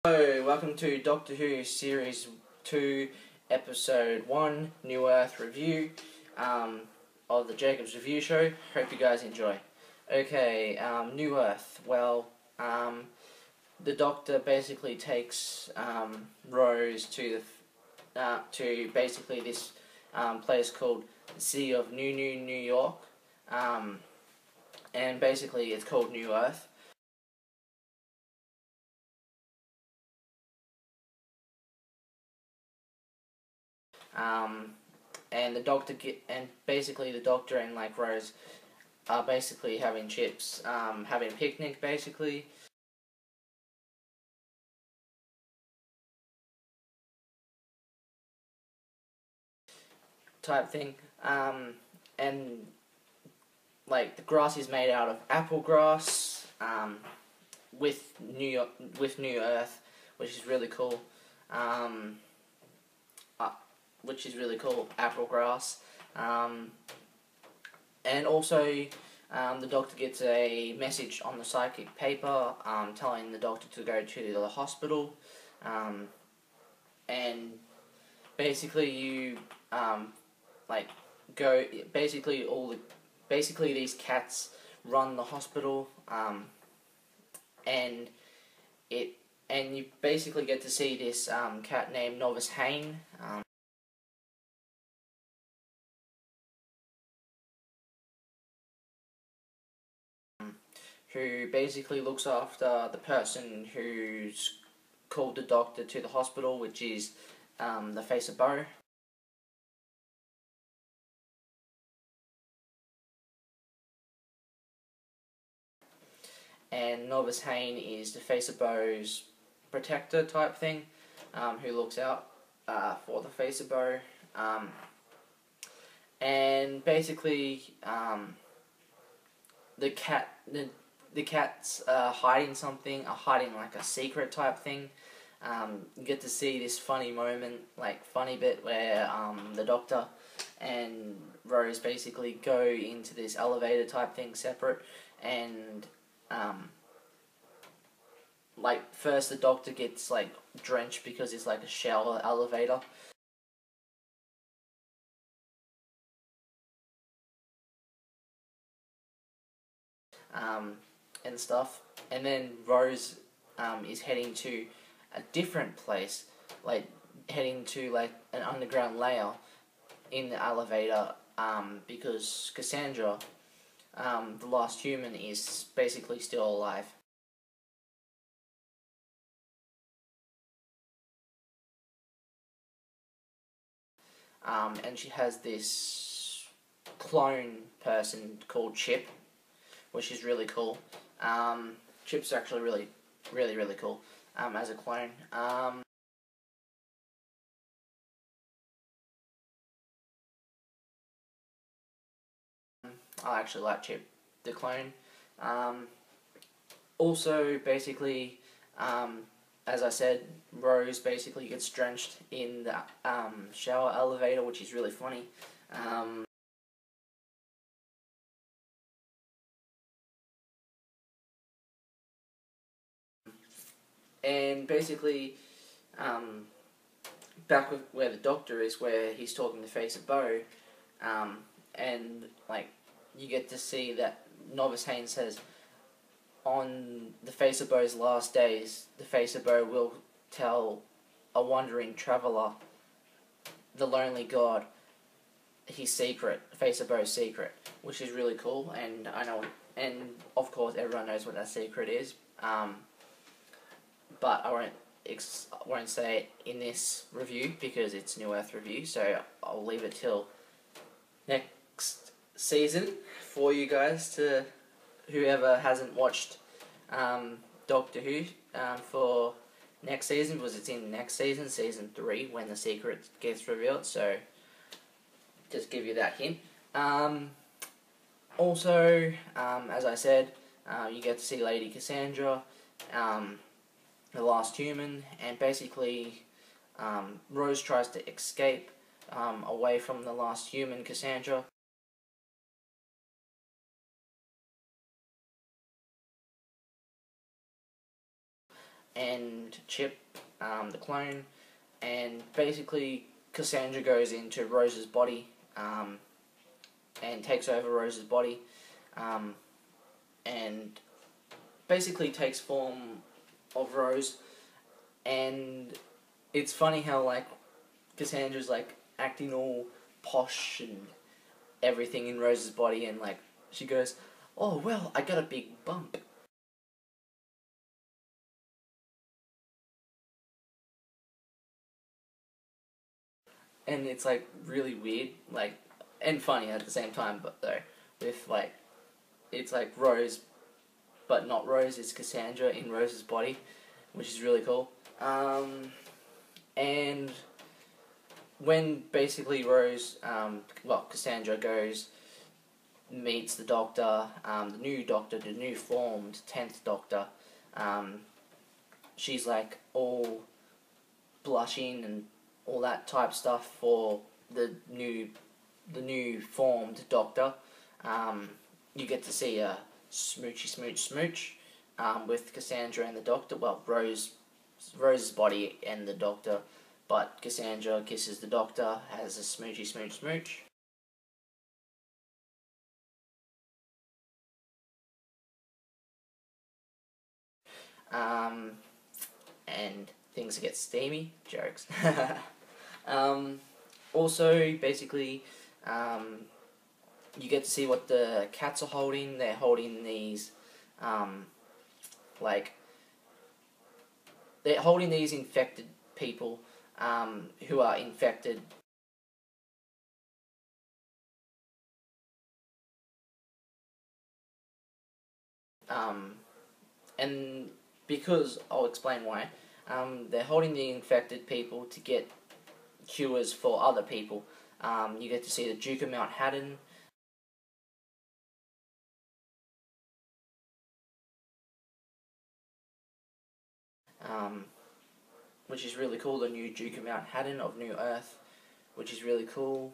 Hello, welcome to Doctor Who Series 2, Episode 1, New Earth Review of the Jacobs Review Show. Hope you guys enjoy. Okay, New Earth. Well, the Doctor basically takes Rose to basically this place called the City of New York, and basically it's called New Earth. And the Doctor basically the Doctor and like Rose are basically having chips, having a picnic basically. Type thing. And like the grass is made out of apple grass, with New Earth, which is really cool. Apple grass. And also, the Doctor gets a message on the psychic paper, telling the Doctor to go to the hospital, and basically you, basically these cats run the hospital, and you basically get to see this cat named Novus Hane, who basically looks after the person who's called the Doctor to the hospital, which is the Face of Boe. And Novus Hane is the Face of Boe's protector type thing, who looks out for the Face of Boe. And basically, the cat's hiding something, hiding like a secret type thing. You get to see this funny moment, funny bit where the Doctor and Rose basically go into this elevator type thing separate, and first the Doctor gets drenched because it's like a shower elevator. And stuff, and then Rose is heading to a different place, heading to an underground layer in the elevator, because Cassandra, the last human, is basically still alive. And she has this clone person called Chip, which is really cool. Chip's actually really cool as a clone. I actually like Chip, the clone. Also, basically, as I said, Rose basically gets drenched in the shower elevator, which is really funny. And basically, back with where the Doctor is, where he's talking to Face of Boe, and you get to see that Novus Hane says, on the Face of Boe's last days, the Face of Boe will tell a wandering traveller, the lonely god, his secret, Face of Boe's secret, which is really cool. And I know, and of course everyone knows what that secret is. But I won't say it in this review because it's New Earth review, so I'll leave it till next season for you guys, to whoever hasn't watched Doctor Who, for next season, because it's in next season, season 3, when the secret gets revealed, so just give you that hint. Also, as I said, you get to see Lady Cassandra, the last human, and basically Rose tries to escape away from the last human, Cassandra. and Chip, the clone, and basically Cassandra goes into Rose's body, and takes over Rose's body, and basically takes form of Rose. And it's funny how, like, Cassandra's, like, acting all posh and everything in Rose's body, and, like, she goes, "Oh, well, I got a big bump." And it's, like, really weird, like, and funny at the same time, but though, with, like, it's like Rose, but not Rose, it's Cassandra in Rose's body, which is really cool. And when basically Rose, Cassandra goes, meets the Doctor, the new Doctor, the new formed 10th Doctor, she's like all blushing and all that type stuff for the new formed Doctor. You get to see a smoochy smooch with Cassandra and the Doctor. Well, Rose's body and the Doctor, but Cassandra kisses the Doctor, has a smoochy smooch. And things get steamy. Jokes. Also, basically, you get to see what the cats are holding. They're holding these, like, they're holding these infected people, who are infected. And because, I'll explain why, they're holding the infected people to get cures for other people. You get to see the Duke of Mount Haddon, um, which is really cool, the new Duke of Mount Haddon of New Earth, which is really cool.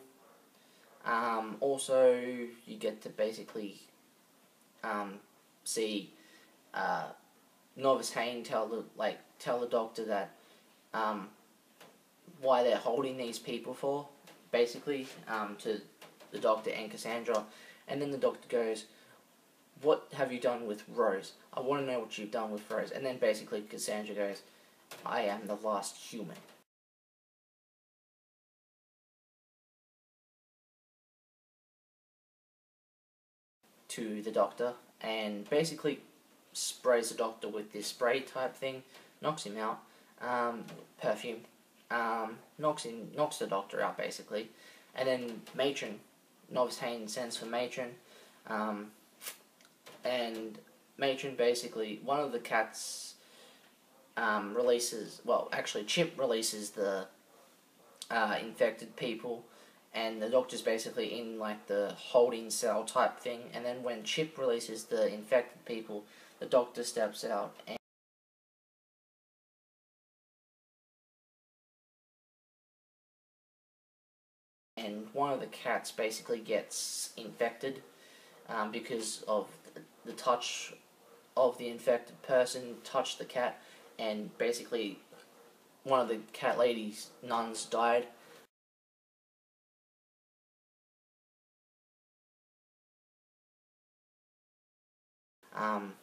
Also, you get to basically see Novice Hayne tell the Doctor that why they're holding these people for, basically, to the Doctor and Cassandra, and then the Doctor goes, "What have you done with Rose? I want to know what you've done with Rose." And then basically Cassandra goes, "I am the last human." To the Doctor, and basically sprays the Doctor with this spray type thing, knocks him out, perfume, knocks the Doctor out basically, and then Matron, Novice Hayne sends for Matron, and Matron basically, one of the cats releases, well, actually Chip releases the infected people, and the Doctor's basically in like the holding cell type thing, and then when Chip releases the infected people, the Doctor steps out, and one of the cats basically gets infected, because of the touch of the infected person touched the cat, and basically one of the cat lady's nuns died. Um,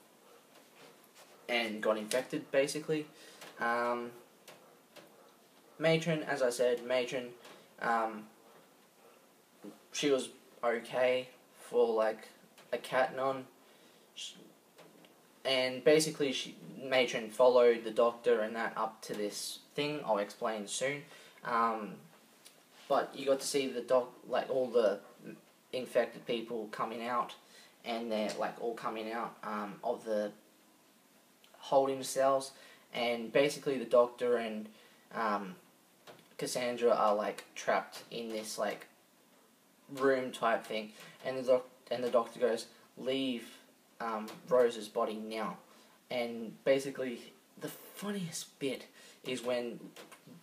and got infected, basically. Um, Matron, as I said, um, she was okay for, like, a cat nun. And basically, Matron followed the Doctor and that up to this thing I'll explain soon. But you got to see like all the infected people coming out, and they're like all coming out of the holding cells, and basically the Doctor and Cassandra are like trapped in this like room type thing, and the Doctor goes, "Leave Rose's body now." And basically the funniest bit is when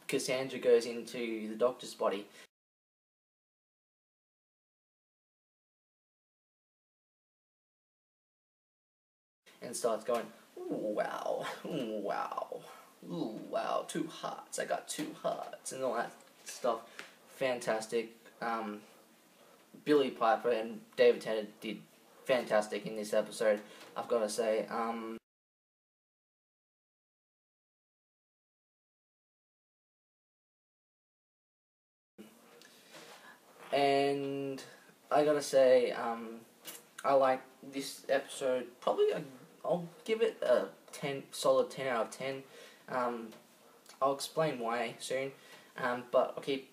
Cassandra goes into the Doctor's body and starts going, ooh, wow, ooh, wow, ooh, wow, 2 hearts, I got 2 hearts, and all that stuff. Fantastic. Billy Piper and David Tennant did fantastic in this episode, I've got to say. And I gotta say, I like this episode. Probably, I'll give it a solid 10 out of 10. I'll explain why soon. But I'll keep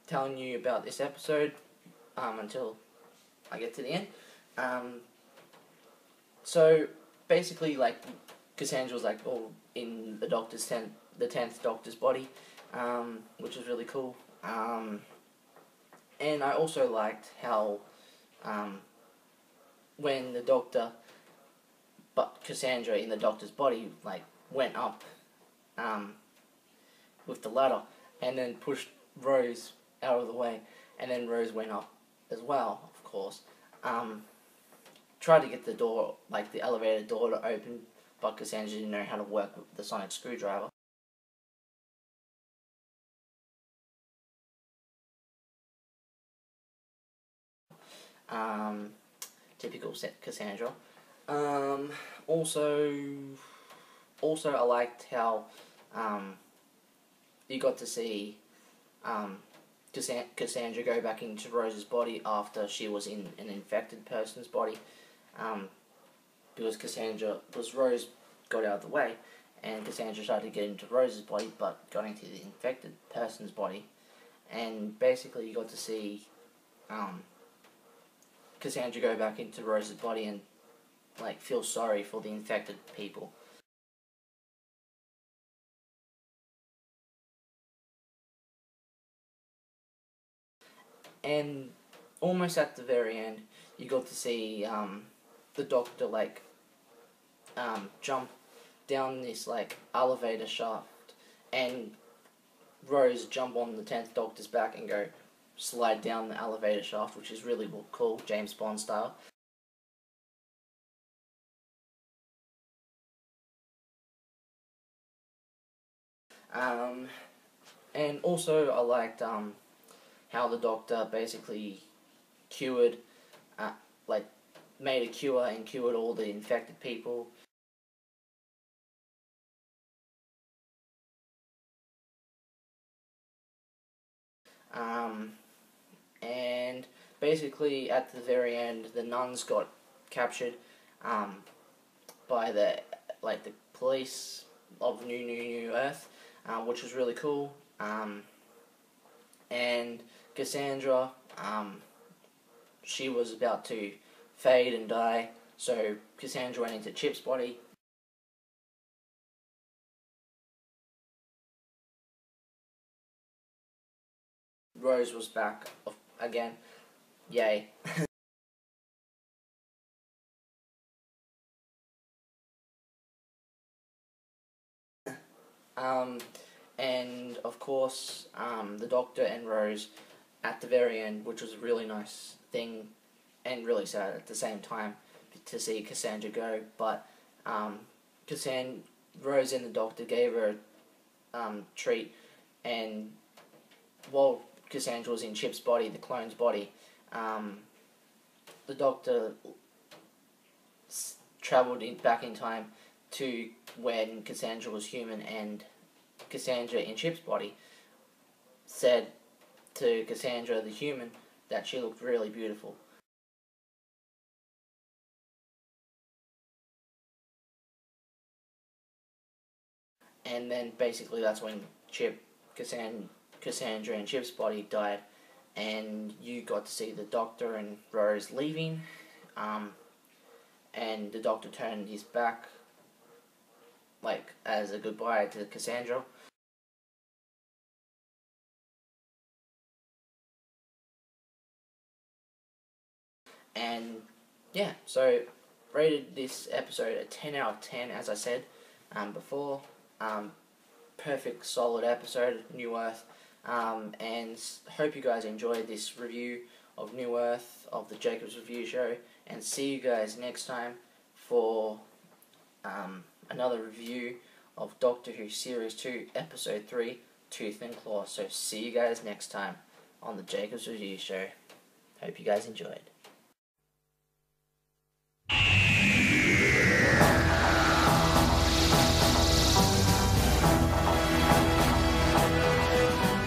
telling you about this episode until I get to the end. So basically, like, Cassandra was like all in the the 10th Doctor's body, which is really cool. And I also liked how when the Doctor, but Cassandra in the Doctor's body, like, went up with the ladder and then pushed Rose out of the way, and then Rose went up as well, of course. Tried to get the door, like the elevator door, to open, but Cassandra didn't know how to work with the sonic screwdriver. Um, Typical Cassandra. Um, also, I liked how you got to see Cassandra go back into Rose's body after she was in an infected person's body, because Rose got out of the way, and Cassandra tried to get into Rose's body, but got into the infected person's body, and basically you got to see Cassandra go back into Rose's body and, like, feel sorry for the infected people. And almost at the very end, you got to see the Doctor, like, jump down this, like, elevator shaft, and Rose jump on the 10th Doctor's back and go slide down the elevator shaft, which is really cool, James Bond style. And also I liked how the Doctor basically cured, like, made a cure and cured all the infected people. Um, and basically at the very end, the nuns got captured um, by the police of New Earth, which was really cool. And Cassandra, she was about to fade and die, so Cassandra went into Chip's body. Rose was back again. Yay. um, and of course, the Doctor and Rose at the very end, which was a really nice thing and really sad at the same time to see Cassandra go. But Rose and the Doctor gave her a treat, and while Cassandra was in Chip's body, the clone's body, the Doctor travelled back in time to when Cassandra was human, and Cassandra in Chip's body said to Cassandra the human that she looked really beautiful. And then basically that's when Cassandra and Chip's body died, and you got to see the Doctor and Rose leaving, and the Doctor turned his back, like, as a goodbye to Cassandra. And yeah, so rated this episode a 10 out of 10, as I said before. Perfect, solid episode, New Earth. And hope you guys enjoyed this review of New Earth, of the Jacobs Review Show, and see you guys next time for another review of Doctor Who Series 2, Episode 3, Tooth and Claw. So see you guys next time on the Jacobs Review Show. Hope you guys enjoyed.